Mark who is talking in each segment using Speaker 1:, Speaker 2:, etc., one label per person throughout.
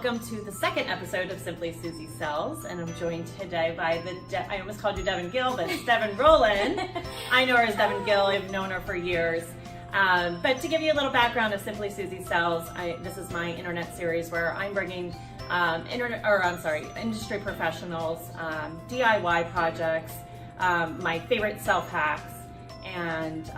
Speaker 1: welcome to the second episode of Simply Suzi Sellz, and I'm joined today by I almost called you Devon Gill, but it's Devon Rowland. I know her as Devon Gill. I've known her for years. But to give you a little background of Simply Suzi Sellz, this is my internet series where I'm bringing industry professionals, DIY projects, my favorite self-hacks, and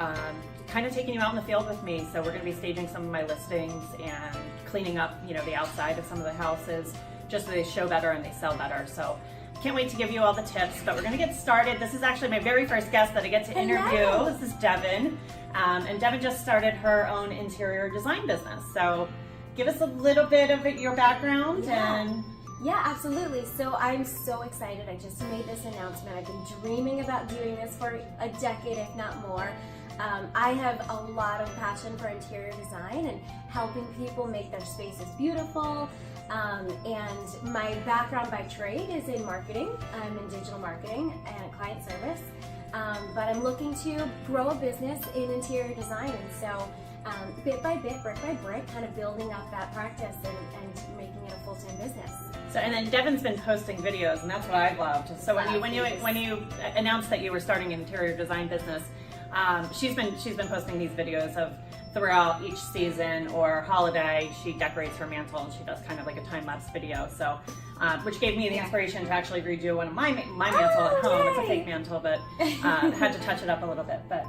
Speaker 1: kind of taking you out in the field with me. So we're going to be staging some of my listings and cleaning up, the outside of some of the houses, just so they show better and they sell better. So can't wait to give you all the tips, but we're going to get started. This is actually my very first guest that I get to interview.
Speaker 2: Hello.
Speaker 1: This is Devon, and Devon just started her own interior design business. So give us a little bit of your background.
Speaker 2: Yeah, absolutely. So I'm so excited. I just made this announcement. I've been dreaming about doing this for a decade, if not more. I have a lot of passion for interior design and helping people make their spaces beautiful. And my background by trade is in marketing. I'm in digital marketing and client service. But I'm looking to grow a business in interior design. And so bit by bit, brick by brick, kind of building up that practice and making it a full-time business.
Speaker 1: So, and then Devon's been posting videos, and that's what I loved. So when you announced that you were starting an interior design business, she's been posting these videos of throughout each season or holiday. She decorates her mantle and she does kind of like a time-lapse video. So, which gave me the inspiration to actually redo one of my mantle at home. It's a fake mantle, but had to touch it up a little bit. But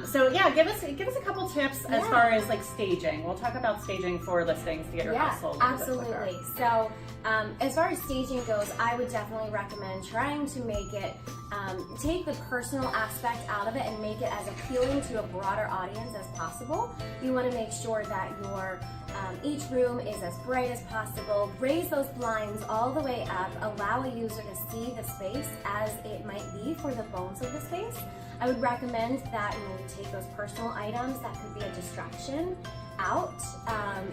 Speaker 1: so yeah, give us a couple tips as far as like staging. We'll talk about staging for listings to get your house sold.
Speaker 2: Absolutely. So as far as staging goes, I would definitely recommend trying to make it, take the personal aspect out of it and make it as appealing to a broader audience as possible. You want to make sure that your each room is as bright as possible. Raise those blinds all the way up. Allow a user to see the space as it might be for the bones of the space. I would recommend that you take those personal items that could be a distraction out.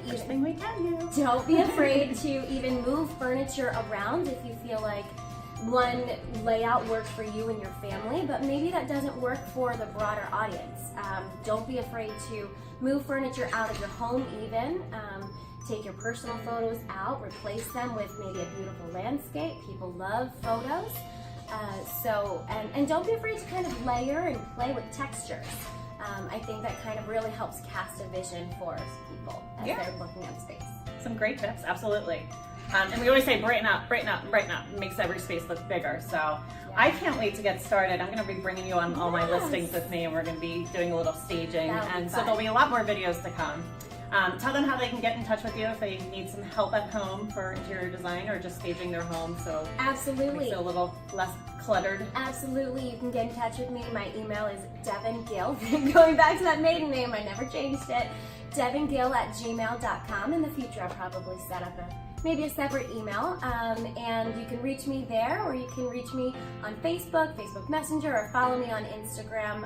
Speaker 1: First thing we tell you.
Speaker 2: Don't be afraid to even move furniture around if you feel like one layout works for you and your family, but maybe that doesn't work for the broader audience. Don't be afraid to move furniture out of your home even. Take your personal photos out, replace them with maybe a beautiful landscape. People love photos. And don't be afraid to kind of layer and play with textures. I think that kind of really helps cast a vision for people as they're looking at space.
Speaker 1: Some great tips, absolutely. And we always say brighten up, brighten up, brighten up. It makes every space look bigger. So I can't wait to get started. I'm going to be bringing you on all my listings with me, and we're going to be doing a little staging. And so there'll be a lot more videos to come. Tell them how they can get in touch with you if they need some help at home for interior design or just staging their home. So
Speaker 2: absolutely,
Speaker 1: makes it a little less cluttered.
Speaker 2: Absolutely, you can get in touch with me. My email is Devon Gill. Going back to that maiden name, I never changed it. DevonGill@gmail.com. In the future, I'll probably set up maybe a separate email, and you can reach me there, or you can reach me on Facebook Messenger, or follow me on Instagram.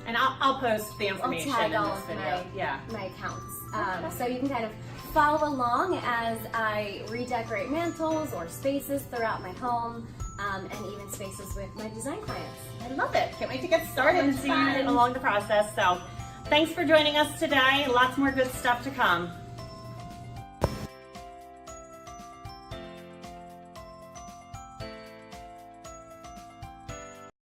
Speaker 1: And I'll post the information
Speaker 2: I'll tag
Speaker 1: in
Speaker 2: all
Speaker 1: this
Speaker 2: of
Speaker 1: video.
Speaker 2: my accounts. So you can kind of follow along as I redecorate mantles or spaces throughout my home, and even spaces with my design clients.
Speaker 1: I love it. Can't wait to get started and see you along the process. So thanks for joining us today. Lots more good stuff to come.